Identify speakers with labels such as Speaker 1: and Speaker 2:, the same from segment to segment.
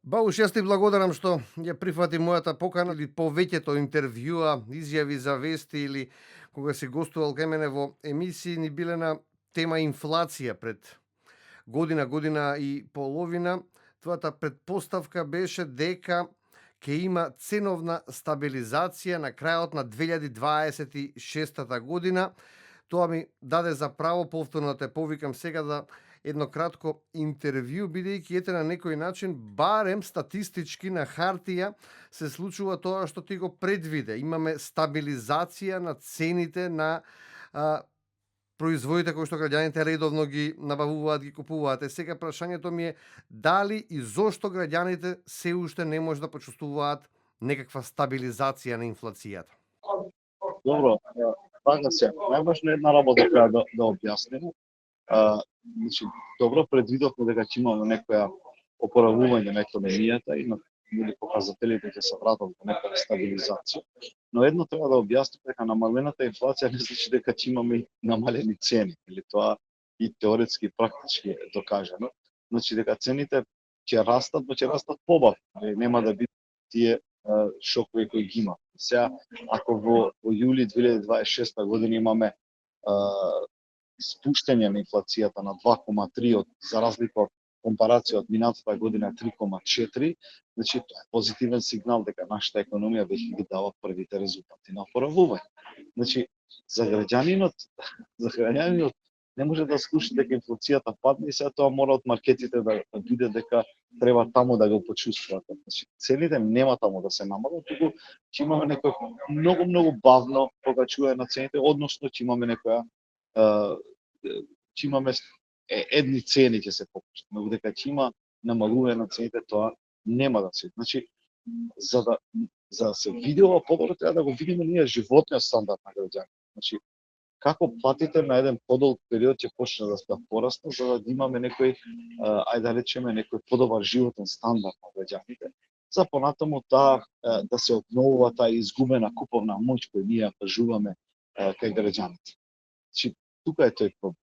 Speaker 1: Бауш, јас ти благодарам што ја прифати мојата покана или повеќето интервјуа, изјави за вести или кога си гостувал кај мене во емисии ни биле на тема инфлација пред година и половина. Твојата предпоставка беше дека ќе има ценовна стабилизација на крајот на 2026 година. Тоа ми даде за право повторно да те повикам сега да едно кратко интервју, бидејќи ете на некој начин, барем статистички на хартија, се случува тоа што ти го предвиде. Имаме стабилизација на цените на производите кои што граѓаните редовно ги набавуваат, ги купуваат. Сега прашањето ми е дали и зошто граѓаните се уште не може да почувствуваат некаква стабилизација на инфлацијата.
Speaker 2: Добро, така се. Најважно една работа треба да објасниме. Значи, добро предвидовме дека ќе имаме некоја опоравување на економијата и на показателите ќе се вратат во некоја стабилизација. Но едно треба да објасниме дека намалената инфлација не значи дека ќе имаме и намалени цени, или тоа и теоретски и практички е докажано. Значи дека цените ќе растат, но ќе растат побавно, нема да бидат тие шокови кои ги има. Сега, ако во јули 2026 година имаме спуштање на инфлацијата на 2,3 за разлика од компарација од минатата година 3,4, значи тоа е позитивен сигнал дека нашата економија веќе ги дава првите резултати на опоравување. Значи за граѓанинот не може да слуша дека инфлацијата падне и сега тоа мора од маркетите да биде дека треба таму да го почувствуваат. Значи цените нема таму да се намалат, туку ќе имаме некој многу бавно покачување на цените, односно ќе имаме некоја ќе имаме едни цени ќе се покажат, но дека ќе има намалување на цените, тоа нема да се. Значи за да се види ова подобро треба да го видиме ние животниот стандард на граѓаните. Значи како платите на еден подолг период ќе почне да порасне, за да имаме некој ајде да речеме некој подобар животен стандард на граѓаните. За понатаму да се обновува таа изгубена куповна моќ која ние ја кажуваме кај граѓаните. Значи тука е тој проблем.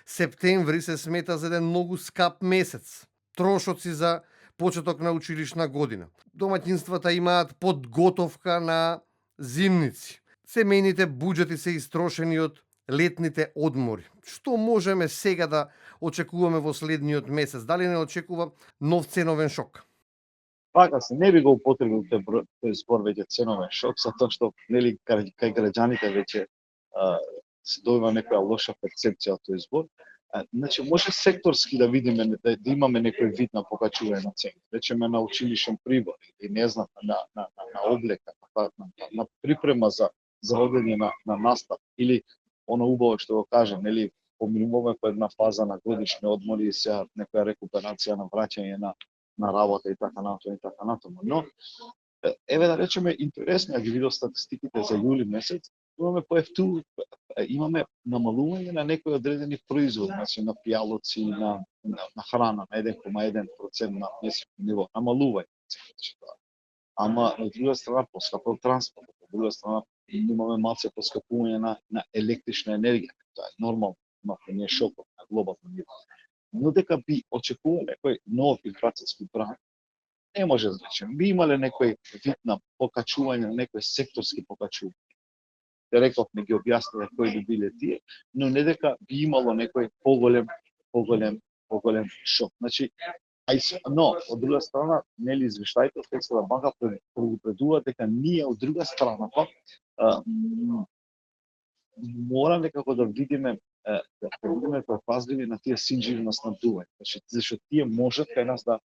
Speaker 1: Септември се смета за еден многу скап месец. Трошоци за почеток на училишна година. Домаќинствата имаат подготовка на зимници. Семејните буџети се истрошени од летните одмори. Што можеме сега да очекуваме во следниот месец? Дали не очекува нов ценовен шок?
Speaker 2: Така се, не би го употребил тој збор веќе ценовен шок, затоа што нели кај граѓаните веќе се дојма некоја лоша перцепција од тој збор. Значи може секторски да видиме да имаме некој вид на покачување на цени. Речеме на училишен прибор или не знам на облека, на припрема за одење на настава или она убаво што го кажа, нели поминуваме по една фаза на годишни одмори и сега некоја рекуперација на враќање на работа и така натаму. Но еве да речеме интересно, ја ги видов статистиките за јули месец, имаме намалување на некои одредени производи, значи на пијалоци, на храна, на 1,1% на месечно ниво, намалување. Ама од друга страна поскапел транспорт, од друга страна имаме малце поскапување на електрична енергија. Тоа е нормално, не е шокот на глобално ниво. Но дека би очекувал некој нов инфлацијски бран, не може да речем. Би имале некој вид на покачување, на некој секторски покачување. Те рековме, ги објасниле кои би биле тие, но не дека би имало некој поголем шок. Значи, но од друга страна, нели извештаите од Светската банка предупредуваат дека ние од друга страна мора некако да видиме предпазливи на тие синџири на снабдување. Значи, зашто тие можат кај нас да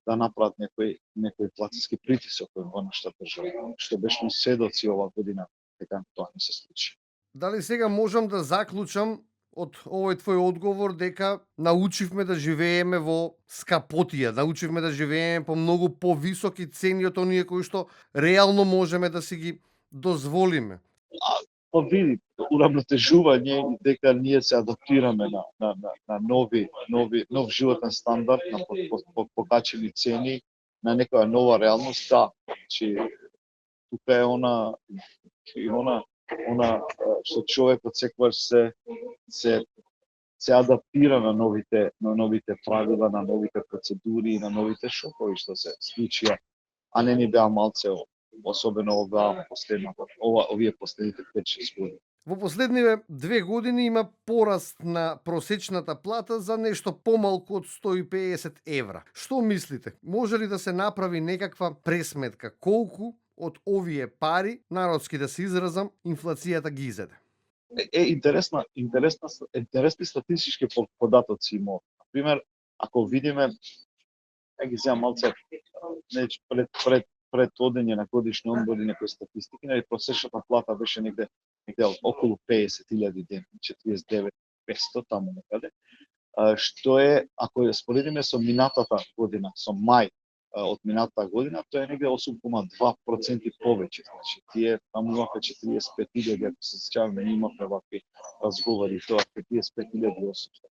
Speaker 2: направат некој инфлацијски притисок во нашата држава, што беше сведоци оваа година дека тоа не се случи.
Speaker 1: Дали сега можам да заклучам од овој твој одговор дека научивме да живееме во скапотија, научивме да живееме по многу повисоки цени од оние кои што реално можеме да си ги дозволиме?
Speaker 2: Види, урамнотежување дека ние се адаптираме на нов животен стандард, на покачени цени, на некоја нова реалност, значи тука е она што човекот секогаш се се адаптира на новите правила, на новите процедури, на новите шокови што се случија, а не ни беа малце, особено овие последните 5-6 години.
Speaker 1: Во последниве 2 години има пораст на просечната плата за нешто помалку од 150 евра. Што мислите? Може ли да се направи некаква пресметка колку од овие пари, народски да се изразам, инфлацијата ги изеде?
Speaker 2: Интересни статистички податоци има. Например, ако видиме, ги земам малце пред одење на годишни одмори некои статистики, просечната плата беше негде околу 50.000 ден, 49.500 таму некаде. Што е, ако ја споредиме со минатата година, со мај од минатата година, тоа е негде 8,2% повеќе. Значи, тие таму имаха 45.000, ако се сеќаваме, имавме вакви разговори, тоа 45.800.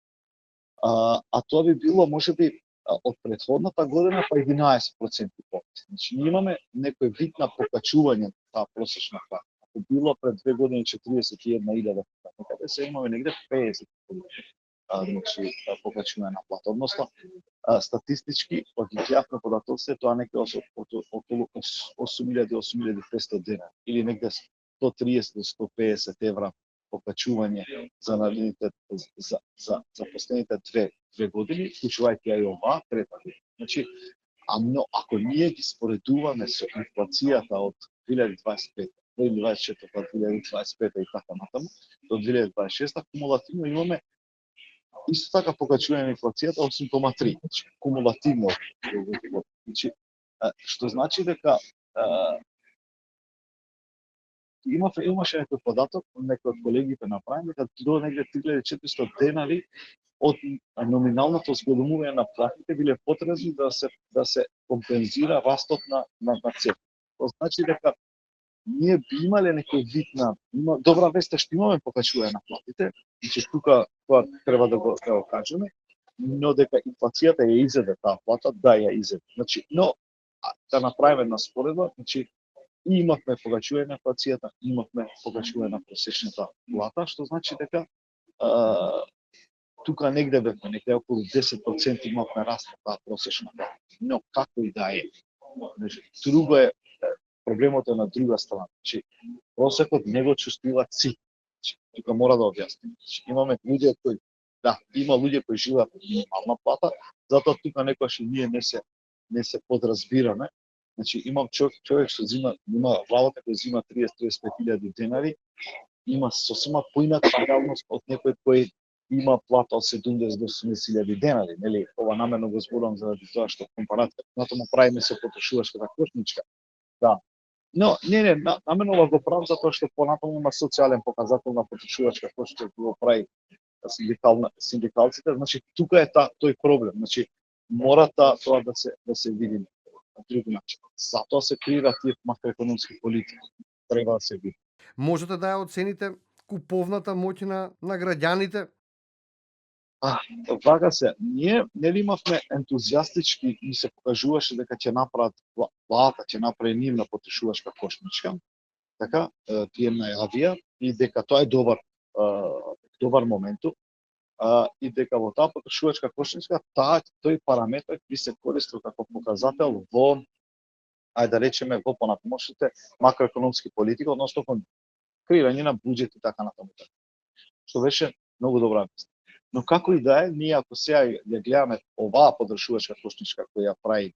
Speaker 2: А тоа би било можеби од претходната година па 11% повеќе. Значи, ние имаме некој вид на покачување на таа просечна плата. Ако било пред 2 години 41.000, некаде се имаме негде 50 значи покачување на плата. Односно, статистички, кога ги гледавме податоците, тоа некаде околу 8.000-8.500 дена, или негде 130 до 150 евра покачување за наредните за последните 2 години, вклучувајќи и оваа трета година. Значи, ако ние ги споредуваме со инфлацијата од 2025, 2024, 2025 и така натаму, до 2026, кумулативно имаме исто така покачување на инфлацијата 8,3, значи кумулативно. Значи, што значи дека имаше некој податок, некој од колегите направи, дека до негде 3.400 денари од номиналното зголемување на платите биле потребни да се компензира растот на цена. Тоа значи дека ние би имале некој вид на добра вест е што имаме покачување на платите, значи тука тоа треба да го кажеме, но дека инфлацијата ја изеде таа плата, да ја изеде. Значи, но да направиме една споредба, значи имавме покачување на инфлацијата, имавме покачување на просечната плата, што значи дека тука негде бевме, негде околу 10% имавме раст на таа просечна плата. Но како и да е, друго е, проблемот е на друга страна. Значи, просекот не го чувствува ци. Значи, тука мора да објасним. Значи, имаме луѓе кои, има луѓе кои живеат од минимална плата, затоа тука некогаш и ние не се подразбираме. Значи, имам човек што има работа кој зима 30-35.000 денари, има сосема поинаква реалност од некој кој има плата од 70 до 80.000 денари, нели? Ова намерно го зборувам заради тоа што компарација натаму правиме со потрошувачката кошничка. Да. Но намерно го правам затоа што понатаму има социјален показател на потрошувачка кошничка кој го прави синдикалците, значи тука е тој проблем. Значи мора тоа да се види на друг начин. Затоа се креираат тие макроекономски политики. Треба да се види.
Speaker 1: Можете да ја оцените куповната моќ на граѓаните?
Speaker 2: Вака се, ние нели имавме ентузијастички и се покажуваше дека ќе направат плата, ќе направи нивна потрошувачка кошничка, така, приемна јавија, и дека тоа е добар моменту, и дека во таа потрошувачка кошничка тој параметар би се користил како показател во, ајде да речеме, во понатамошните макроекономски политики, односно кон креирање на буџет и така натаму. Што беше многу добра вест. Но како и да е, ние ако сега ја гледаме оваа потрошувачка кошничка која ја прави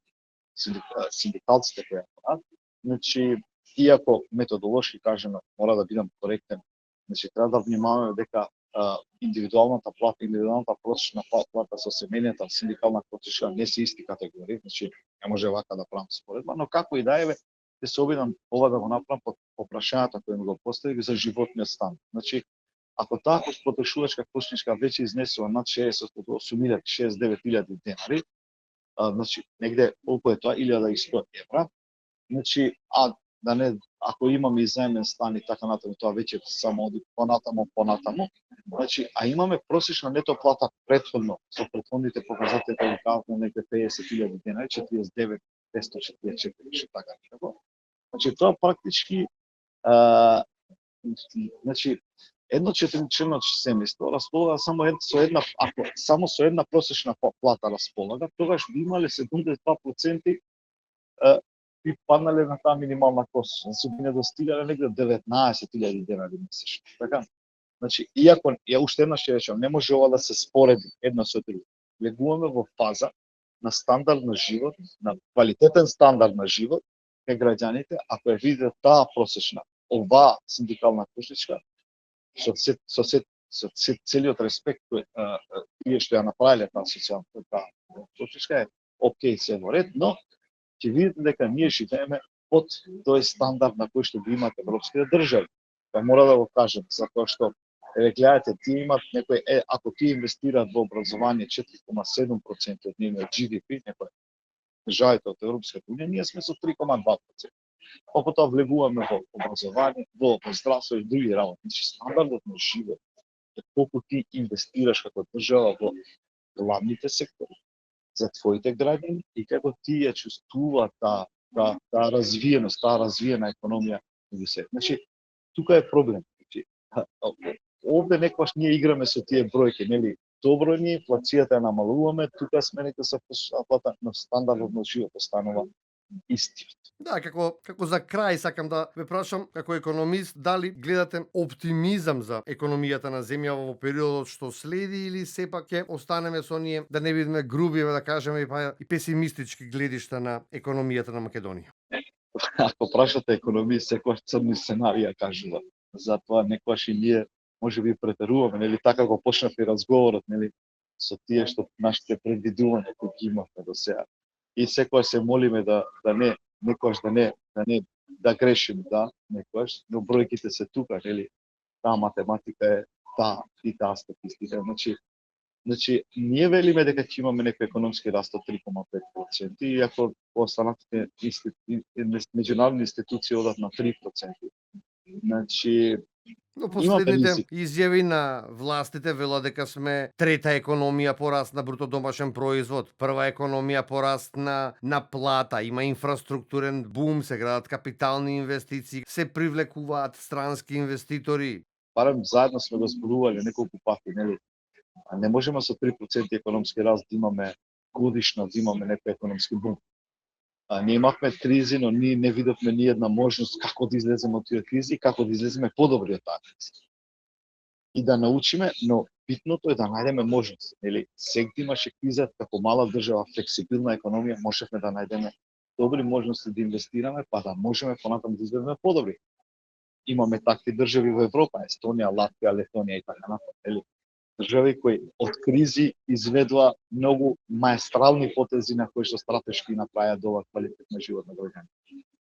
Speaker 2: синдикалците која ја прават, значи, иако методолошки кажено мора да бидам коректен, значи треба да внимаваме дека индивидуалната просечна плата со семејната синдикална кошничка не се исти категории, значи не може вака да правам споредба, но како и да е, ќе се обидам ова да го направам по прашањата кои ми го постави за животниот стандард. Значи, ако таа потрошувачка кошничка веќе изнесува над 68.000, 69.000 денари, значи негде колку е тоа 1.100 евра, значи ако имаме изнаемен стан и така натаму, тоа веќе само оди понатаму, значи а имаме просечна нето плата претходно со претходните показатели кои кажавме некаде 50.000 денари, 49.544 така некако. Значи тоа практички значи едно четиричлено семејство располага само со една просечна плата располага, тогаш би имале 72% би паднале на таа минимална просечна, се би недостигале негде 19.000 денари месечно. Така? Значи, иако уште еднаш ќе речам, не може ова да се спореди едно со друго. Влегуваме во фаза на стандард на живот, на квалитетен стандард на живот кај граѓаните, ако ја видите таа просечна, оваа синдикална кошичка, со целиот респект кој тие што ја направиле таа социјална кошичка е окей, се во ред, но ќе видите дека ние живееме под тој стандард на кој што го имат европските држави. Па мора да го кажем, затоа што гледате, тие имат некој ако тие инвестираат во образование 4,7% од нивниот GDP, некој државите од Европската унија, ние сме со 3,2%. Па потоа влегуваме во образование, во здравство и други работи. Значи стандардот на живот е колку ти инвестираш како држава во главните сектори за твоите граѓани и како ти ја чувствува таа развиеност, таа развиена економија меѓу се. Значи тука е проблем. Овде некогаш ние играме со тие бројки, нели? Добро ни инфлацијата ја намалуваме, тука сме некој со плата, но стандардот на живот останува исти.
Speaker 1: Да, како за крај сакам да ве прашам како економист дали гледате оптимизам за економијата на земјава во периодот што следи или сепак ќе останеме со оние да не бидеме груби, да кажеме и песимистички гледишта на економијата на Македонија?
Speaker 2: Ако прашате економист, секојаш црни сценарија кажува. Затоа некојаш и ние можеби претеруваме, нели така го почнав и разговорот, нели со тие што нашите предвидувања кои ги имавме до сега. И секојаш се молиме да не некојаш да грешиме, да, некојаш, но бројките се тука, нели? Таа математика е таа статистика. Значи ние велиме дека ќе имаме некој економски раст од 3,5%, иако останатите меѓународни институции одат на 3%. Значи
Speaker 1: Но последните изјави на властите велат дека сме трета економија по раст на бруто домашен производ, прва економија по раст на плата, има инфраструктурен бум, се градат капитални инвестиции, се привлекуваат странски инвеститори.
Speaker 2: Барем заедно сме го зборувале неколку пати, нели? Не можеме со 3% економски раст да имаме годишно, да имаме некој економски бум. Ние имавме кризи, но ние не видовме ни една можност како да излеземе од тие кризи и како да излеземе подобри од таа криза. И да научиме, но битното е да најдеме можност. Нели, сегде имаше криза, како мала држава, флексибилна економија, можевме да најдеме добри можности да инвестираме, па да можеме понатаму да излеземе подобри. Имаме такви држави во Европа, Естонија, Латвија, Летонија и така натаму. Држави кои од кризи изведува многу маестрални потези на кои што стратешки направија добар квалитет на живот на граѓаните.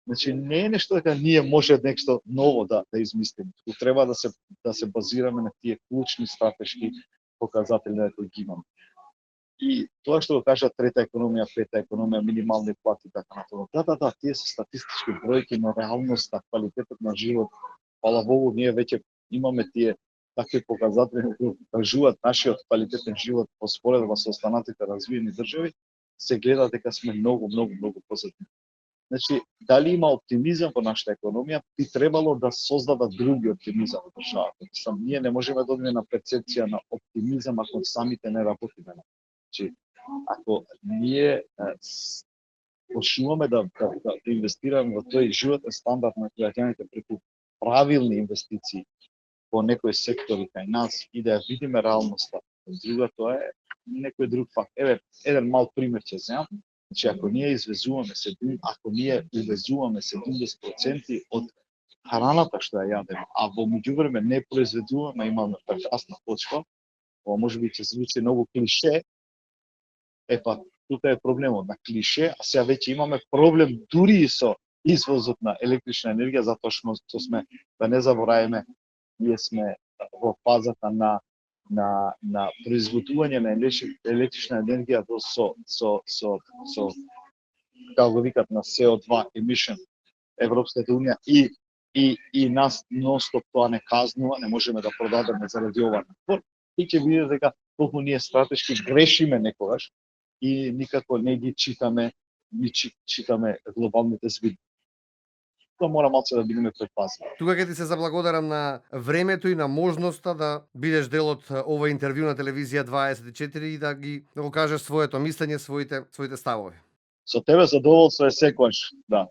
Speaker 2: Значи не е нешто дека ние може нешто ново да измислиме. Треба да се базираме на тие клучни стратешки показатели кои ги имаме. И тоа што го кажа трета економија, пета економија, минимални плати така натаму. Да, тие се статистички бројки, но реалноста, квалитетот на живот, фала Богу, ние веќе имаме тие такви показатели кои кажуваат нашиот квалитетен живот во споредба со останатите развиени држави, се гледа дека сме многу позитивни. Значи, дали има оптимизам во нашата економија, би требало да создава други оптимизам во државата. Ние не можеме да одиме на перцепција на оптимизам ако самите не работиме. Значи, ако ние почнуваме да инвестираме во тој животен стандард на граѓаните преку правилни инвестиции во некои сектори кај нас и да ја видиме реалноста. Друга тоа е некој друг факт. Еве, еден мал пример ќе земам. Значи, ако ние увезуваме 70% од храната што ја јадеме, а во меѓувреме не произведуваме, имаме прекрасна почва, ова можеби ќе звучи многу клише, тука е проблемот на клише, а сега веќе имаме проблем дури и со извозот на електрична енергија, затоа што сме, да не забораваме, ние сме во фазата на производување на електрична енергија со како го викат на CO2 emission Европската унија и нас нонстоп тоа не казнува, не можеме да продадеме заради ова. И ќе видите дека колку ние стратешки грешиме некогаш и никако не ги читаме глобалните збидби. тоа мора малце да бидеме предпазливи.
Speaker 1: Тука ќе ти се заблагодарам на времето и на можноста да бидеш дел од ова интервју на телевизија 24 и да го кажеш своето мислење, своите ставови.
Speaker 2: Со тебе задоволство е секогаш, да.